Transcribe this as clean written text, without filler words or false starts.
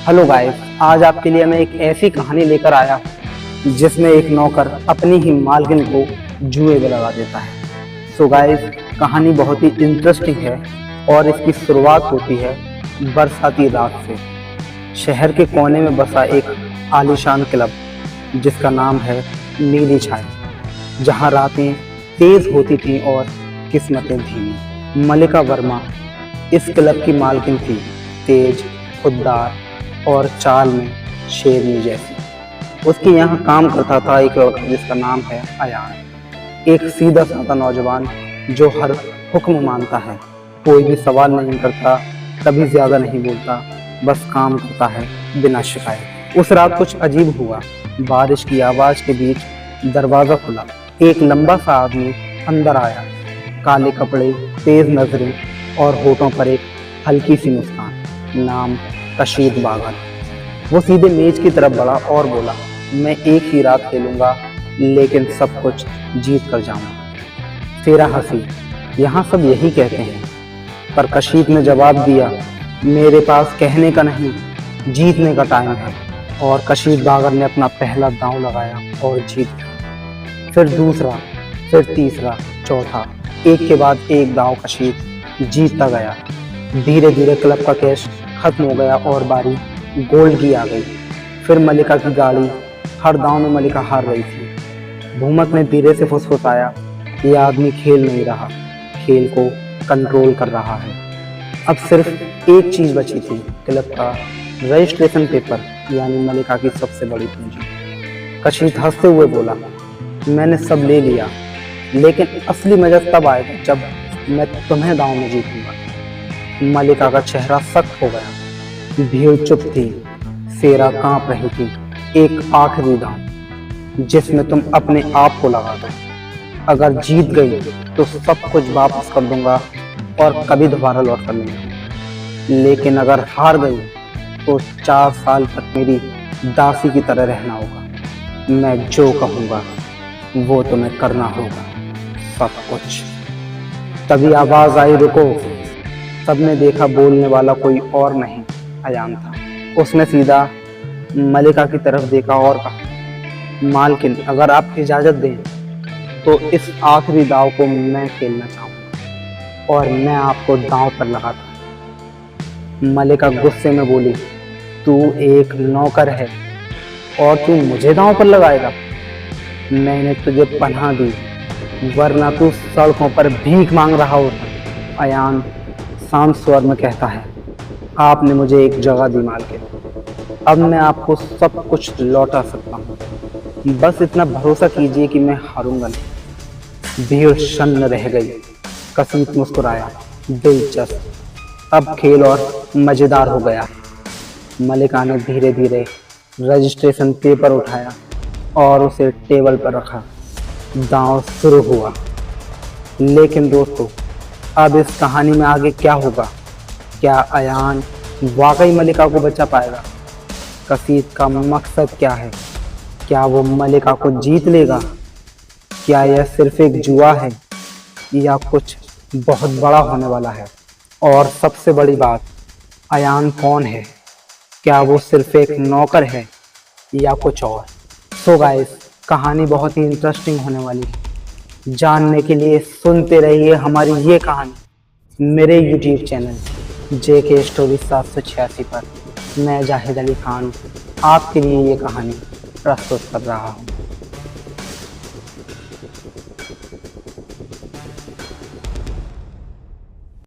Hello guys, आज आपके लिए मैं एक ऐसी कहानी लेकर आया जिसमें एक नौकर अपनी ही मालकिन को जुए में लगा देता है। सो गाइस, कहानी बहुत ही इंटरेस्टिंग है और इसकी शुरुआत होती है बरसाती रात से। शहर के कोने में बसा एक आलीशान क्लब जिसका नाम है नीली छाया, जहां रातें तेज होती थीं और किस्मतें धीमी। मल्लिका वर्मा इस क्लब की मालकिन थी, तेज, खुददार और चाल में शेरनी जैसी। उसके यहाँ काम करता था एक लड़का जिसका नाम है अयान, एक सीधा साधा नौजवान जो हर हुक्म मानता है, कोई भी सवाल नहीं करता, कभी ज्यादा नहीं बोलता, बस काम करता है बिना शिकायत। उस रात कुछ अजीब हुआ। बारिश की आवाज के बीच दरवाजा खुला। एक लंबा सा आदमी अंदर आया, काले कपड़े, तेज नजरें और होठों पर एक हल्की सी मुस्कान। नाम कशीद बागल। वो सीधे मेज की तरफ बढ़ा और बोला, मैं एक ही रात खेलूंगा, लेकिन सब कुछ जीत कर जाऊंगा। तेरा हंसी, यहाँ सब यही कहते हैं। पर कशीद ने जवाब दिया, मेरे पास कहने का नहीं, जीतने का टाइम है। और कशीद बागल ने अपना पहला दांव लगाया और जीत गया। फिर दूसरा, फिर तीसरा, चौथा, एक के बाद एक दांव कशीद जीतता गया। धीरे धीरे क्लब का कैश खत्म हो गया और बारी गोल्ड की आ गई। फिर मल्लिका की गाड़ी। हर दांव में मल्लिका हार रही थी। भूमक ने धीरे से फुसफुसाया, ये आदमी खेल नहीं रहा, खेल को कंट्रोल कर रहा है। अब सिर्फ एक चीज बची थी, क्लब का रजिस्ट्रेशन पेपर, यानी मल्लिका की सबसे बड़ी पूंजी। कशीद हंसते हुए बोला, मैंने सब ले लिया, लेकिन असली मजा तब आएगा जब मैं तुम्हें दांव में जीतूंगा। मल्लिका का चेहरा सख्त हो गया। भीड़ चुप थी, सेरा कांप रही थी। एक आखिरी दांव जिसमें तुम अपने आप को लगा दो। अगर जीत गई तो सब कुछ वापस कर दूंगा और कभी दोबारा लौट कर नहीं आऊंगा, लेकिन अगर हार गई तो 4 साल तक मेरी दासी की तरह रहना होगा। मैं जो कहूंगा वो तुम्हें करना होगा, सब कुछ। तभी आवाज आई, रुको। सबने देखा बोलने वाला कोई और नहीं, अयान था। उसने सीधा मल्लिका की तरफ देखा और कहा, मालकिन, अगर आप इजाजत दें तो इस आखिरी दांव को मैं खेलना चाहूंगा और मैं आपको दांव पर लगाता। मल्लिका गुस्से में बोली, तू एक नौकर है और तू मुझे दांव पर लगाएगा? मैंने तुझे पनाह दी, वरना तू सड़कों पर भीख मांग रहा होता। अयान शांत स्वर में कहता है, आपने मुझे एक जगह दी मालकिन, अब मैं आपको सब कुछ लौटा सकता हूँ। बस इतना भरोसा कीजिए कि मैं हारूंगा नहीं। भीड़ शन्न रह गई। कशीद मुस्कुराया, दिलचस्प, अब खेल और मजेदार हो गया। मल्लिका ने धीरे धीरे रजिस्ट्रेशन पेपर उठाया और उसे टेबल पर रखा। दांव शुरू हुआ। लेकिन दोस्तों, अब इस कहानी में आगे क्या होगा? क्या अयान वाकई मल्लिका को बचा पाएगा? कशीद का मकसद क्या है? क्या वो मल्लिका को जीत लेगा? क्या यह सिर्फ एक जुआ है या कुछ बहुत बड़ा होने वाला है? और सबसे बड़ी बात, अयान कौन है? क्या वो सिर्फ एक नौकर है या कुछ और? सो गाइस, कहानी बहुत ही इंटरेस्टिंग होने वाली है। जानने के लिए सुनते रहिए हमारी ये कहानी मेरे YouTube चैनल JK स्टोरी 786 पर। मैं जाहिद अली खान आपके लिए ये कहानी प्रस्तुत कर रहा हूँ।